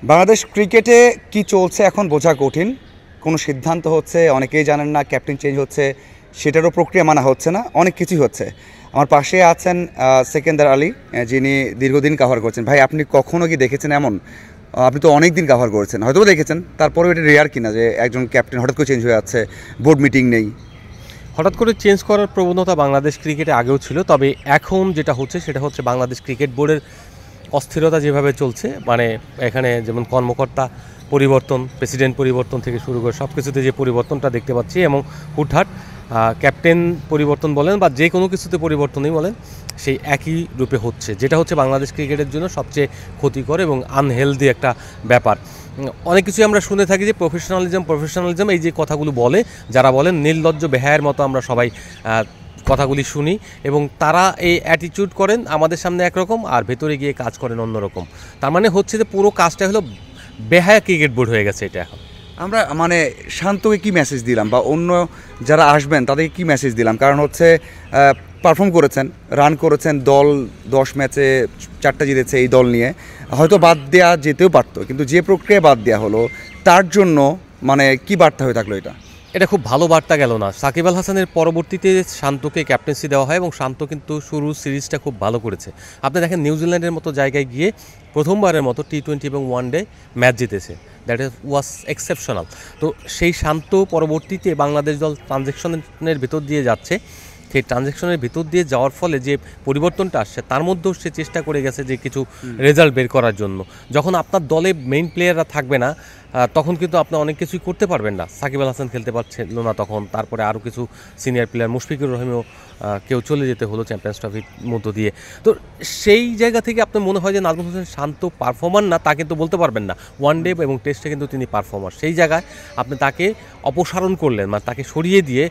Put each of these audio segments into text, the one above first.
বাংলাদেশ ক্রিকেটে কি চলছে এখন বোঝা কঠিন। কোনো সিদ্ধান্ত হচ্ছে, অনেকেই জানেন না, ক্যাপ্টেন চেঞ্জ হচ্ছে, সেটারও প্রক্রিয়া মানা হচ্ছে না, অনেক কিছুই হচ্ছে। আমার পাশে আছেন সেকেন্দার আলী, যিনি দীর্ঘদিন কাভার করছেন। ভাই, আপনি কখনো কি দেখেছেন এমন? আপনি তো অনেক দিন কাভার করেছেন, হয়তো দেখেছেন, তারপরেও এটা রেয়ার কিনা যে একজন ক্যাপ্টেন হঠাৎ করে চেঞ্জ হয়ে যাচ্ছে, বোর্ড মিটিং নেই? হঠাৎ করে চেঞ্জ করার প্রবণতা বাংলাদেশ ক্রিকেটে আগেও ছিল, তবে এখন যেটা হচ্ছে সেটা হচ্ছে বাংলাদেশ ক্রিকেট বোর্ডের অস্থিরতা যেভাবে চলছে, মানে এখানে যেমন কর্মকর্তা পরিবর্তন, প্রেসিডেন্ট পরিবর্তন থেকে শুরু করে সব কিছুতে যে পরিবর্তনটা দেখতে পাচ্ছি, এবং হুটহাট ক্যাপ্টেন পরিবর্তন বলেন বা যে কোনো কিছুতে পরিবর্তনই বলেন, সেই একই রূপে হচ্ছে, যেটা হচ্ছে বাংলাদেশ ক্রিকেটের জন্য সবচেয়ে ক্ষতিকর এবং আনহেলদি একটা ব্যাপার। অনেক কিছুই আমরা শুনে থাকি যে প্রফেশনালিজম এই যে কথাগুলো বলে, যারা বলেন নির্লজ্জ বেহায়ের মতো আমরা সবাই কথাগুলি শুনি, এবং তারা এই অ্যাটিটিউড করেন আমাদের সামনে একরকম আর ভেতরে গিয়ে কাজ করেন অন্যরকম। তার মানে হচ্ছে যে পুরো কাজটা হলো বেহায়া ক্রিকেট বোর্ড হয়ে গেছে এটা এখন। আমরা মানে শান্তকে কি মেসেজ দিলাম, বা অন্য যারা আসবেন তাদেরকে কি মেসেজ দিলাম? কারণ হচ্ছে পারফর্ম করেছেন, রান করেছেন, দল 10 ম্যাচে 4টা জিতেছে এই দল নিয়ে, হয়তো বাদ দেওয়া যেতেও পারতো, কিন্তু যে প্রক্রিয়া বাদ দেওয়া হলো তার জন্য মানে কি বার্তা হয়ে থাকলো এটা? এটা খুব ভালো বার্তা গেল না। সাকিব আল হাসানের পরবর্তীতে শান্তকে ক্যাপ্টেন্সি দেওয়া হয় এবং শান্ত কিন্তু শুরু সিরিজটা খুব ভালো করেছে। আপনি দেখেন নিউজিল্যান্ডের মতো জায়গায় গিয়ে প্রথমবারের মতো টি-20 এবং ওয়ানডে ম্যাচ জিতেছে, দ্যাট ওয়াজ এক্সেপশনাল। তো সেই শান্ত পরবর্তীতে বাংলাদেশ দল ট্রানজ্যাকশনের ভিতর দিয়ে যাচ্ছে, সেই ট্রানজ্যাকশনের ভিতর দিয়ে যাওয়ার ফলে যে পরিবর্তনটা আসছে তার মধ্যেও সে চেষ্টা করে গেছে যে কিছু রেজাল্ট বের করার জন্য। যখন আপনার দলে মেইন প্লেয়াররা থাকবে না, তখন কিন্তু আপনি অনেক কিছুই করতে পারবেন না। সাকিব আল হাসান খেলতে পারছিল না তখন, তারপরে আরও কিছু সিনিয়র প্লেয়ার, মুশফিকুর রহিমও কেউ চলে যেতে হলো চ্যাম্পিয়ন্স ট্রফির মধ্য দিয়ে। তো সেই জায়গা থেকে আপনার মনে হয় যে নাজমুল হোসেন শান্ত পারফর্মার না, তা কিন্তু বলতে পারবেন না। ওয়ানডে এবং টেস্টে কিন্তু তিনি পারফর্মার। সেই জায়গায় আপনি তাকে অপসারণ করলেন, মানে তাকে সরিয়ে দিয়ে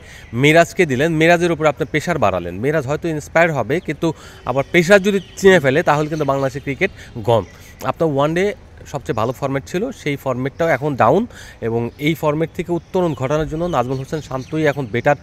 মিরাজকে দিলেন, মিরাজের উপরে আপনি প্রেশার বাড়ালেন। মিরাজ হয়তো ইন্সপায়ার হবে, কিন্তু আবার প্রেশার যদি চিনে ফেলে তাহলে কিন্তু বাংলাদেশের ক্রিকেট গন। আপনার ওয়ানডে সবচেয়ে ভালো ফর্ম্যাট ছিল, সেই ফর্ম্যাটটাও এখন ডাউন, এবং এই ফর্ম্যাট থেকে উত্তরণ ঘটানোর জন্য নাজমুল হোসেন শান্তই এখন বেটার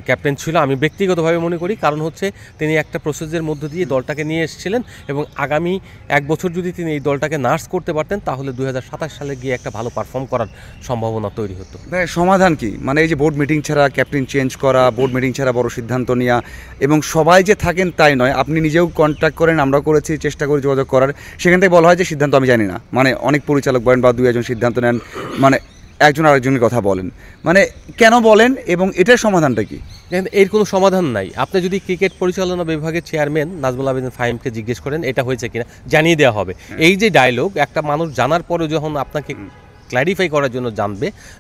ক্যাপ্টেন ছিল আমি ব্যক্তিগতভাবে মনে করি। কারণ হচ্ছে তিনি একটা প্রসেসের মধ্য দিয়ে দলটাকে নিয়ে এসেছিলেন, এবং আগামী 1 বছর যদি তিনি এই দলটাকে নার্স করতে পারতেন তাহলে 2027 সালে গিয়ে একটা ভালো পারফর্ম করার সম্ভাবনা তৈরি হতো। সমাধান কি? মানে এই যে বোর্ড মিটিং ছাড়া ক্যাপ্টেন চেঞ্জ করা, বোর্ড মিটিং ছাড়া বড় সিদ্ধান্ত নেওয়া, এবং সবাই যে থাকেন তাই নয়, আপনি নিজেও কন্ট্যাক্ট করেন, আমরাও করেছি, চেষ্টা করি যোগাযোগ করার, সেখান থেকে বলা হয় যে সিদ্ধান্ত আমি জানি না। মানে অনেক পরিচালক বলেন বা 2-1 সিদ্ধান্ত নেন, মানে একজন আরেকজনের কথা বলেন, মানে কেন বলেন এবং এটার সমাধানটা কি? এর কোনো সমাধান নাই। আপনি যদি ক্রিকেট পরিচালনা বিভাগের চেয়ারম্যান নাজমুল আবেদিন ফাহিমকে জিজ্ঞেস করেন এটা হয়েছে কিনা, জানিয়ে দেওয়া হবে। এই যে ডায়লগ, একটা মানুষ জানার পরে যখন আপনাকে ক্ল্যারিফাই করার জন্য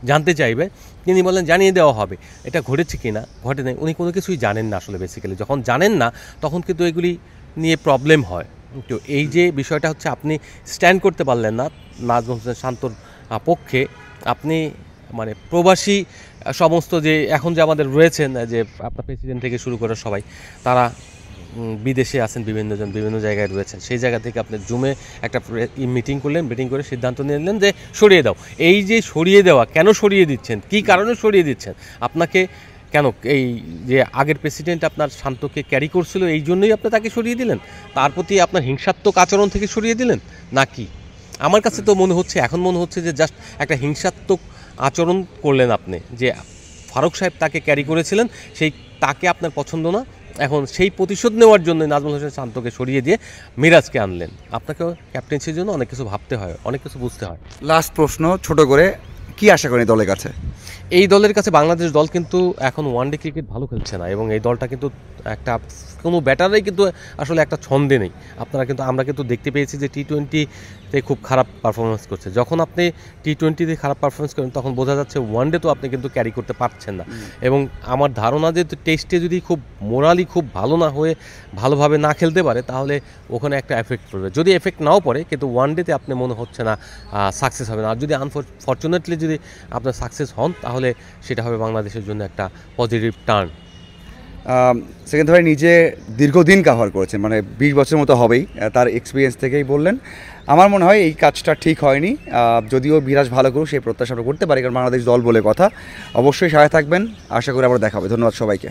জানতে চাইবে, তিনি বলেন জানিয়ে দেওয়া হবে। এটা ঘটেছে কিনা, ঘটে নাই, উনি কোনো কিছুই জানেন না আসলে। বেসিক্যালি যখন জানেন না তখন কিন্তু এগুলি নিয়ে প্রবলেম হয়। তো এই যে বিষয়টা হচ্ছে, আপনি স্ট্যান্ড করতে পারলেন না নাজমুল হোসেন শান্তর পক্ষে, আপনি মানে প্রবাসী সমস্ত যে এখন যে আমাদের রয়েছেন, যে আপনার প্রেসিডেন্ট থেকে শুরু করে সবাই, তারা বিদেশে আছেন, বিভিন্ন জায়গায় রয়েছেন, সেই জায়গা থেকে আপনি জুমে একটা মিটিং করে সিদ্ধান্ত নিলেন যে সরিয়ে দাও। এই যে সরিয়ে দেওয়া, কেন সরিয়ে দিচ্ছেন, কী কারণে সরিয়ে দিচ্ছেন? আপনাকে কেন এই যে আগের প্রেসিডেন্ট আপনার শান্তকে ক্যারি করছিল এই জন্যই আপনি তাকে সরিয়ে দিলেন? তার প্রতি আপনার হিংসাত্মক আচরণ থেকে সরিয়ে দিলেন নাকি? আমার কাছে তো এখন মনে হচ্ছে যে জাস্ট একটা হিংসাত্মক আচরণ করলেন আপনি, যে ফারুক সাহেব তাকে ক্যারি করেছিলেন, তাকে আপনার পছন্দ না, এখন সেই প্রতিশোধ নেওয়ার জন্য নাজমুল হোসেন শান্তকে সরিয়ে দিয়ে মিরাজকে আনলেন। আপনাকেও ক্যাপ্টেন্সির জন্য অনেক কিছু ভাবতে হয়, অনেক কিছু বুঝতে হয়। লাস্ট প্রশ্ন ছোট করে, কি আশা করেন দলের কাছে? এই দলের কাছে বাংলাদেশ দল কিন্তু এখন ওয়ানডে ক্রিকেট ভালো খেলছে না, এবং এই দলটা কিন্তু কোনো ব্যাটারেই কিন্তু আসলে একটা ছন্দে নেই। আমরা কিন্তু দেখতে পেয়েছি যে টি-20তে খুব খারাপ পারফরমেন্স করছে। যখন আপনি টি-20তে খারাপ পারফরমেন্স করেন তখন বোঝা যাচ্ছে ওয়ানডে তো আপনি কিন্তু ক্যারি করতে পারছেন না। এবং আমার ধারণা যে টেস্টে যদি খুব মোরালি খুব ভালো না হয়ে ভালোভাবে না খেলতে পারে তাহলে ওখানে একটা এফেক্ট পড়বে। যদি এফেক্ট নাও পড়ে, কিন্তু ওয়ানডেতে আপনি মনে হচ্ছে না সাকসেস হবে না। আর যদি আনফরচুনেটলি যদি আপনার সাকসেস হন তাহলে সেটা হবে বাংলাদেশের জন্য একটা পজিটিভ টার্ন। সেকেন্ড ভাই নিজে দীর্ঘদিন কাভার করেছেন, মানে 20 বছরের মতো হবেই, তার এক্সপিরিয়েন্স থেকেই বললেন। আমার মনে হয় এই কাজটা ঠিক হয়নি, যদিও বিরাজ ভালো করুক সেই প্রত্যাশা আমরা করতে পারি, কারণ বাংলাদেশ দল বলে কথা। অবশ্যই সহায় থাকবেন, আশা করি আবার দেখা হবে। ধন্যবাদ সবাইকে।